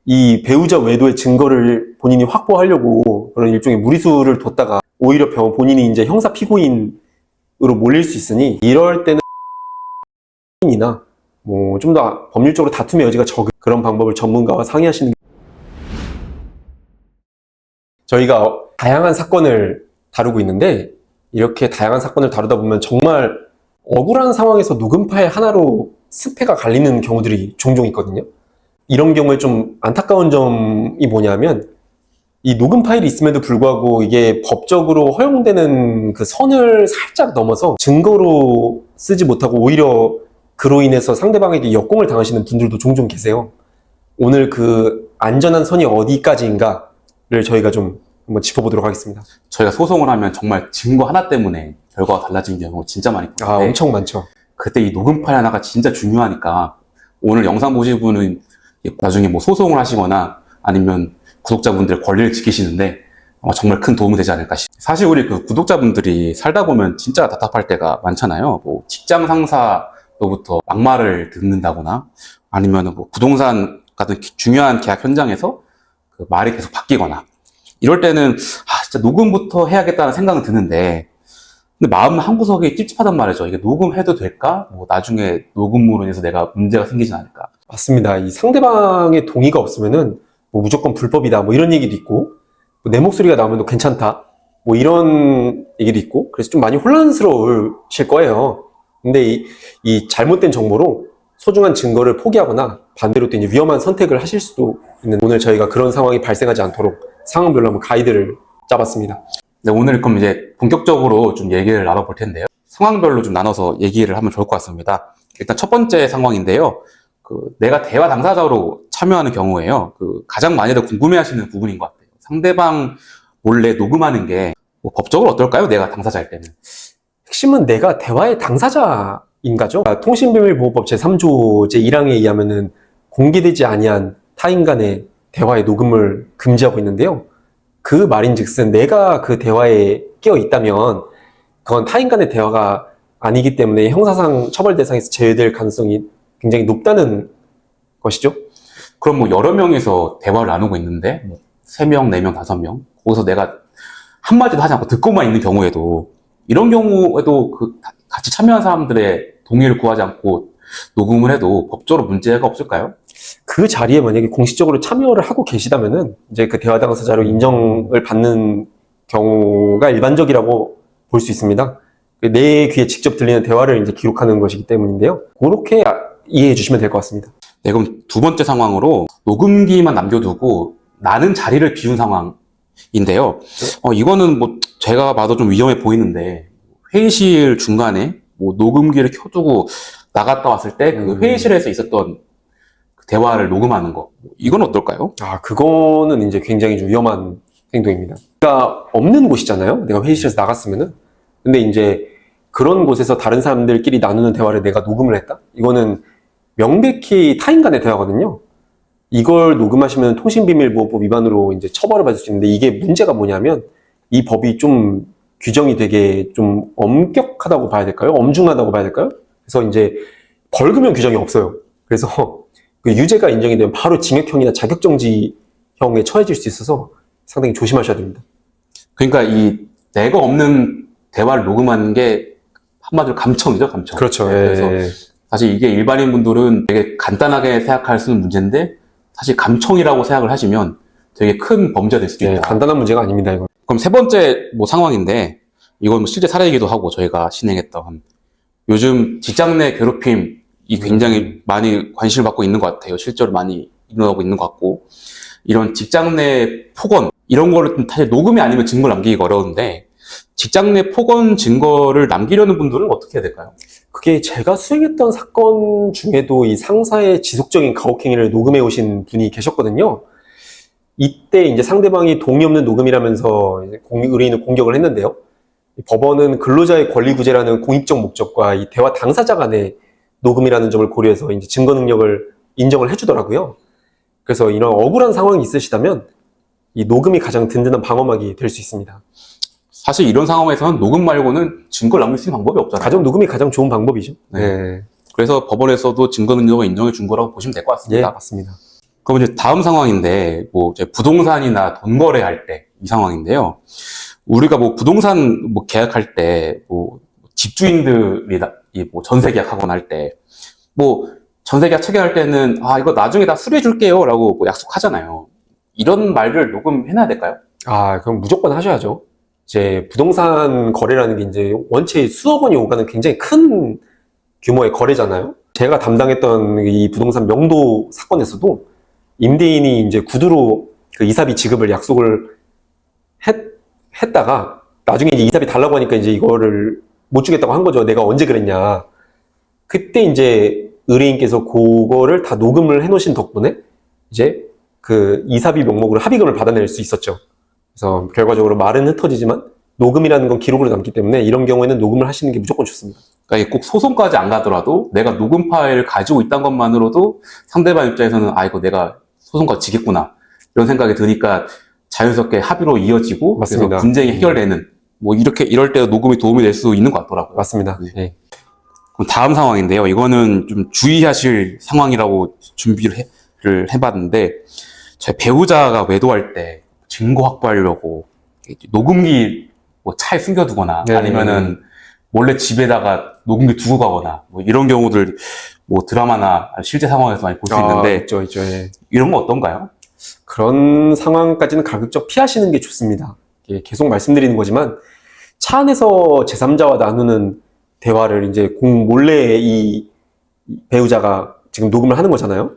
이 배우자 외도의 증거를 본인이 확보하려고 그런 일종의 무리수를 뒀다가 오히려 본인이 이제 형사 피고인으로 몰릴 수 있으니 이럴 때는 이나 뭐 좀 더 법률적으로 다툼의 여지가 적은 그런 방법을 전문가와 상의하시는 게 저희가 다양한 사건을 다루고 있는데 이렇게 다양한 사건을 다루다 보면 정말 억울한 상황에서 녹음 파일 하나로 승패가 갈리는 경우들이 종종 있거든요. 이런 경우에 좀 안타까운 점이 뭐냐면 이 녹음 파일이 있음에도 불구하고 이게 법적으로 허용되는 그 선을 살짝 넘어서 증거로 쓰지 못하고 오히려 그로 인해서 상대방에게 역공을 당하시는 분들도 종종 계세요. 오늘 그 안전한 선이 어디까지인가를 저희가 좀 한번 짚어보도록 하겠습니다. 저희가 소송을 하면 정말 증거 하나 때문에 결과가 달라지는 경우가 진짜 많이 있는데 엄청 많죠. 그때 이 녹음 파일 하나가 진짜 중요하니까 오늘 영상 보신 분은 나중에 뭐 소송을 하시거나 아니면 구독자분들의 권리를 지키시는데 정말 큰 도움이 되지 않을까 싶습니다. 사실 우리 그 구독자분들이 살다 보면 진짜 답답할 때가 많잖아요. 뭐 직장 상사로부터 막말을 듣는다거나 아니면 뭐 부동산 같은 중요한 계약 현장에서 그 말이 계속 바뀌거나 이럴 때는 진짜 녹음부터 해야겠다는 생각은 드는데 근데 마음 한구석이 찝찝하단 말이죠. 이게 녹음해도 될까? 뭐 나중에 녹음으로 인해서 내가 문제가 생기진 않을까? 맞습니다. 이 상대방의 동의가 없으면은 뭐 무조건 불법이다 뭐 이런 얘기도 있고 뭐 내 목소리가 나오면 괜찮다 뭐 이런 얘기도 있고 그래서 좀 많이 혼란스러우실 거예요. 근데 이 잘못된 정보로 소중한 증거를 포기하거나 반대로 또 이제 위험한 선택을 하실 수도 있는 오늘 저희가 그런 상황이 발생하지 않도록 상황별로 한번 가이드를 짜봤습니다. 네, 오늘 그럼 이제 본격적으로 좀 얘기를 나눠볼 텐데요. 상황별로 좀 나눠서 얘기를 하면 좋을 것 같습니다. 일단 첫 번째 상황인데요. 내가 대화 당사자로 참여하는 경우에요. 가장 많이들 궁금해하시는 부분인 것 같아요. 상대방 몰래 녹음하는 게 뭐 법적으로 어떨까요? 내가 당사자일 때는. 핵심은 내가 대화의 당사자인가죠? 통신비밀보호법 제3조 제1항에 의하면은 공개되지 아니한 타인 간의 대화의 녹음을 금지하고 있는데요. 그 말인즉슨 내가 그 대화에 끼어 있다면 그건 타인 간의 대화가 아니기 때문에 형사상 처벌 대상에서 제외될 가능성이 굉장히 높다는 것이죠. 그럼 뭐 여러 명이서 대화를 나누고 있는데 뭐 3명, 4명, 5명 거기서 내가 한마디도 하지 않고 듣고만 있는 경우에도 이런 경우에도 같이 참여한 사람들의 동의를 구하지 않고 녹음을 해도 법적으로 문제가 없을까요? 그 자리에 만약에 공식적으로 참여를 하고 계시다면은 이제 그 대화 당사자로 인정을 받는 경우가 일반적이라고 볼 수 있습니다. 내 귀에 직접 들리는 대화를 이제 기록하는 것이기 때문인데요. 그렇게 이해해 주시면 될 것 같습니다. 네, 그럼 두 번째 상황으로 녹음기만 남겨두고 나는 자리를 비운 상황인데요. 이거는 뭐 제가 봐도 좀 위험해 보이는데 회의실 중간에 뭐 녹음기를 켜두고 나갔다 왔을 때 그 회의실에서 있었던 대화를 녹음하는 거 이건 어떨까요? 그거는 이제 굉장히 좀 위험한 행동입니다. 내가 없는 곳이잖아요. 내가 회의실에서 나갔으면은. 근데 이제 그런 곳에서 다른 사람들끼리 나누는 대화를 내가 녹음을 했다? 이거는 명백히 타인 간의 대화거든요. 이걸 녹음하시면 통신비밀보호법 위반으로 이제 처벌을 받을 수 있는데 이게 문제가 뭐냐면 이 법이 좀 규정이 되게 좀 엄격하다고 봐야 될까요? 엄중하다고 봐야 될까요? 그래서 이제 벌금형 규정이 없어요. 그래서 그 유죄가 인정이 되면 바로 징역형이나 자격정지형에 처해질 수 있어서 상당히 조심하셔야 됩니다. 그러니까 이 내가 없는 대화를 녹음하는 게 한마디로 감청이죠, 감청. 그렇죠. 그래서 사실 이게 일반인 분들은 되게 간단하게 생각할 수 있는 문제인데 사실 감청이라고 생각을 하시면 되게 큰 범죄가 될 수도 있다. 간단한 문제가 아닙니다, 이건. 그럼 세 번째 뭐 상황인데 이건 뭐 실제 사례이기도 하고 저희가 진행했던 요즘 직장 내 괴롭힘이 굉장히 많이 관심을 받고 있는 것 같아요. 실제로 많이 일어나고 있는 것 같고 이런 직장 내 폭언 이런 거를 사실 녹음이 아니면 증거를 남기기가 어려운데 직장 내 폭언 증거를 남기려는 분들은 어떻게 해야 될까요? 그게 제가 수행했던 사건 중에도 이 상사의 지속적인 가혹행위를 녹음해 오신 분이 계셨거든요. 이때 이제 상대방이 동의 없는 녹음이라면서 의뢰인을 공격을 했는데요. 법원은 근로자의 권리구제라는 공익적 목적과 이 대화 당사자 간의 녹음이라는 점을 고려해서 이제 증거 능력을 인정을 해주더라고요. 그래서 이런 억울한 상황이 있으시다면 이 녹음이 가장 든든한 방어막이 될 수 있습니다. 사실 이런 상황에서는 녹음 말고는 증거를 남길 수 있는 방법이 없잖아요. 가정 녹음이 가장 좋은 방법이죠. 네. 그래서 법원에서도 증거 능력을 인정해 준 거라고 보시면 될 것 같습니다. 예, 맞습니다. 그럼 이제 다음 상황인데, 뭐, 이제 부동산이나 돈 거래할 때, 이 상황인데요. 우리가 뭐, 부동산 뭐, 계약할 때, 뭐, 집주인들이 뭐, 전세 계약하거나 할 때, 뭐, 전세 계약 체결할 때는, 아, 이거 나중에 다 수리해 줄게요. 라고 뭐 약속하잖아요. 이런 말을 녹음해놔야 될까요? 그럼 무조건 하셔야죠. 이제 부동산 거래라는 게 이제 원체 수억 원이 오가는 굉장히 큰 규모의 거래잖아요. 제가 담당했던 이 부동산 명도 사건에서도 임대인이 이제 구두로 그 이사비 지급을 약속을 했다가 나중에 이제 이사비 달라고 하니까 이제 이거를 못 주겠다고 한 거죠. 내가 언제 그랬냐. 그때 이제 의뢰인께서 그거를 다 녹음을 해놓으신 덕분에 이제 그 이사비 명목으로 합의금을 받아낼 수 있었죠. 그래서 결과적으로 말은 흩어지지만 녹음이라는 건 기록으로 남기 때문에 이런 경우에는 녹음을 하시는 게 무조건 좋습니다. 그러니까 이게 꼭 소송까지 안 가더라도 내가 녹음 파일을 가지고 있다는 것만으로도 상대방 입장에서는 아, 이거 내가 소송까지 지겠구나. 이런 생각이 드니까 자연스럽게 합의로 이어지고 맞습니다. 그래서 분쟁이 해결되는 뭐 이럴 때 녹음이 도움이 될 수 있는 것 같더라고요. 맞습니다. 네. 그럼 다음 상황인데요. 이거는 좀 주의하실 상황이라고 준비를 해봤는데 제 배우자가 외도할 때 증거 확보하려고 녹음기 뭐 차에 숨겨두거나 네. 아니면은 몰래 집에다가 녹음기 두고 가거나 뭐 이런 경우들 뭐 드라마나 실제 상황에서 많이 볼 수 있는데 있죠. 예. 이런 거 어떤가요? 그런 상황까지는 가급적 피하시는 게 좋습니다. 계속 말씀드리는 거지만 차 안에서 제3자와 나누는 대화를 이제 몰래 이 배우자가 지금 녹음을 하는 거잖아요.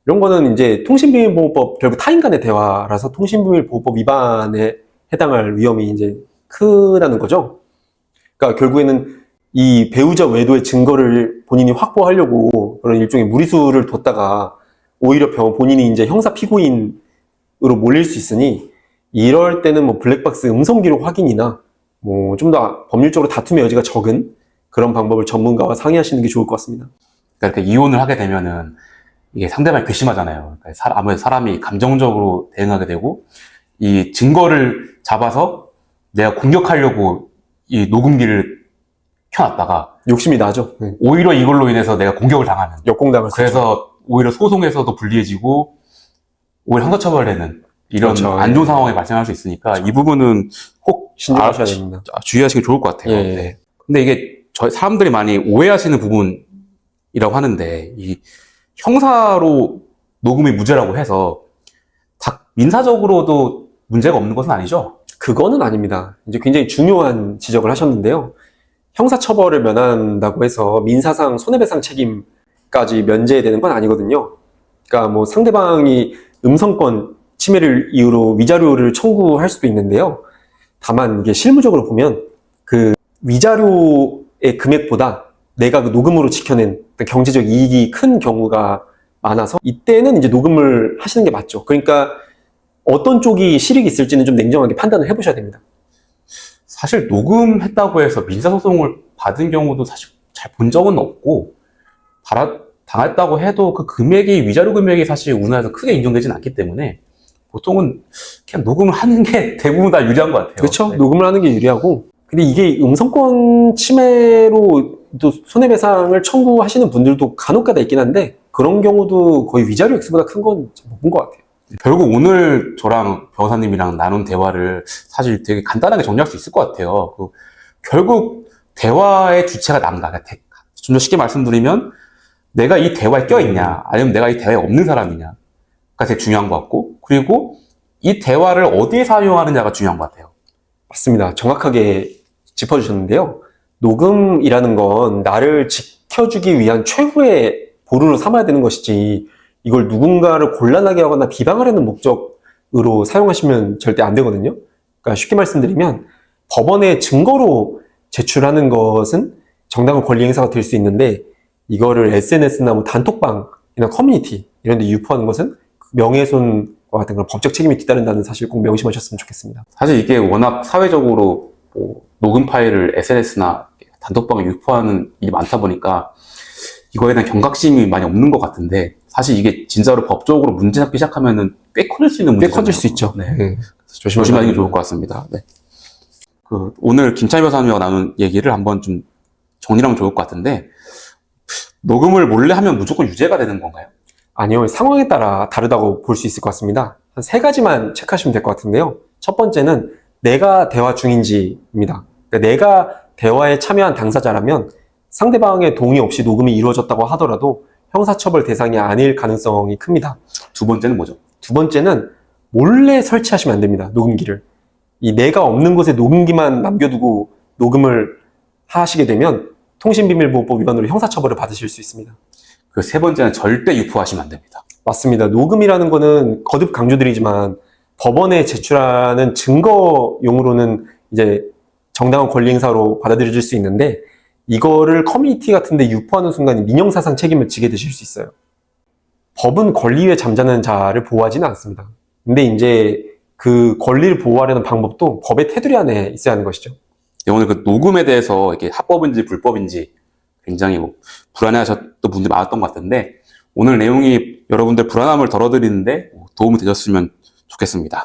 이런 거는 이제 통신비밀보호법 결국 타인 간의 대화라서 통신비밀보호법 위반에 해당할 위험이 이제 크다는 거죠. 그러니까 결국에는 이 배우자 외도의 증거를 본인이 확보하려고 그런 일종의 무리수를 뒀다가 오히려 본인이 이제 형사 피고인으로 몰릴 수 있으니 이럴 때는 뭐 블랙박스 음성 기록 확인이나 뭐 좀 더 법률적으로 다툼의 여지가 적은 그런 방법을 전문가와 상의하시는 게 좋을 것 같습니다. 그러니까 이혼을 하게 되면은 이게 상대방이 괘씸하잖아요. 그러니까 아무래도 사람이 감정적으로 대응하게 되고 이 증거를 잡아서 내가 공격하려고 이 녹음기를 켜놨다가 욕심이 나죠. 네. 오히려 이걸로 인해서 내가 공격을 당하는 역공당할 수 있죠. 그래서 오히려 소송에서도 불리해지고 오히려 형사처벌되는 이런 그렇죠. 안 좋은 상황이 발생할 수 있으니까 이 부분은 꼭 신중하셔야 됩니다. 주의하시는 게 좋을 것 같아요. 예. 네. 근데 이게 사람들이 많이 오해하시는 부분이라고 하는데 이 형사로 녹음이 무죄라고 해서 민사적으로도 문제가 없는 것은 아니죠? 그거는 아닙니다. 이제 굉장히 중요한 지적을 하셨는데요. 형사처벌을 면한다고 해서 민사상 손해배상 책임까지 면제되는 건 아니거든요. 그러니까 뭐 상대방이 음성권 침해를 이유로 위자료를 청구할 수도 있는데요. 다만 이게 실무적으로 보면 그 위자료의 금액보다 내가 그 녹음으로 지켜낸 경제적 이익이 큰 경우가 많아서 이때는 이제 녹음을 하시는 게 맞죠. 그러니까 어떤 쪽이 실익이 있을지는 좀 냉정하게 판단을 해보셔야 됩니다. 사실 녹음했다고 해서 민사소송을 받은 경우도 사실 잘 본 적은 없고 당했다고 해도 그 금액이 위자료 금액이 사실 우리나라에서 크게 인정되지는 않기 때문에 보통은 그냥 녹음을 하는 게 대부분 다 유리한 것 같아요. 그렇죠. 네. 녹음을 하는 게 유리하고 근데 이게 음성권 침해로 또 손해배상을 청구하시는 분들도 간혹가다 있긴 한데 그런 경우도 거의 위자료 액수보다 큰 건 못 본 것 같아요. 결국 오늘 저랑 변호사님이랑 나눈 대화를 사실 되게 간단하게 정리할 수 있을 것 같아요. 결국 대화의 주체가 난가. 좀 더 쉽게 말씀드리면 내가 이 대화에 껴있냐 아니면 내가 이 대화에 없는 사람이냐가 되게 중요한 것 같고 그리고 이 대화를 어디에 사용하느냐가 중요한 것 같아요. 맞습니다. 정확하게 짚어주셨는데요. 녹음이라는 건 나를 지켜주기 위한 최후의 보루로 삼아야 되는 것이지 이걸 누군가를 곤란하게 하거나 비방하려는 목적으로 사용하시면 절대 안 되거든요. 그러니까 쉽게 말씀드리면 법원에 증거로 제출하는 것은 정당한 권리 행사가 될 수 있는데 이거를 SNS나 뭐 단톡방이나 커뮤니티 이런 데 유포하는 것은 명예훼손과 같은 그런 법적 책임이 뒤따른다는 사실 꼭 명심하셨으면 좋겠습니다. 사실 이게 워낙 사회적으로 뭐 녹음 파일을 SNS나 단톡방에 유포하는 일이 많다 보니까 이거에 대한 경각심이 많이 없는 것 같은데 사실 이게 진짜로 법적으로 문제 잡기 시작하면은 꽤 커질 수 있는 문제잖아요. 꽤 커질 수 있죠. 네. 조심하시는 게 좋을 것 같습니다. 네. 오늘 김창희 변호사님과 나눈 얘기를 한번 좀 정리하면 좋을 것 같은데 녹음을 몰래 하면 무조건 유죄가 되는 건가요? 아니요, 상황에 따라 다르다고 볼 수 있을 것 같습니다. 한 세 가지만 체크하시면 될 것 같은데요. 첫 번째는 내가 대화 중인지입니다. 그러니까 내가 대화에 참여한 당사자라면 상대방의 동의 없이 녹음이 이루어졌다고 하더라도 형사처벌 대상이 아닐 가능성이 큽니다. 두 번째는 뭐죠? 두 번째는 몰래 설치하시면 안 됩니다. 녹음기를. 이 내가 없는 곳에 녹음기만 남겨두고 녹음을 하시게 되면 통신비밀보호법 위반으로 형사처벌을 받으실 수 있습니다. 그 세 번째는 절대 유포하시면 안 됩니다. 맞습니다. 녹음이라는 거는 거듭 강조드리지만 법원에 제출하는 증거용으로는 이제 정당한 권리 행사로 받아들여질 수 있는데 이거를 커뮤니티 같은 데 유포하는 순간 민형사상 책임을 지게 되실 수 있어요. 법은 권리 위에 잠자는 자를 보호하지는 않습니다. 근데 이제 그 권리를 보호하려는 방법도 법의 테두리 안에 있어야 하는 것이죠. 오늘 그 녹음에 대해서 이게 합법인지 불법인지 굉장히 불안해하셨던 분들이 많았던 것 같은데 오늘 내용이 여러분들 불안함을 덜어드리는데 도움이 되셨으면 좋겠습니다.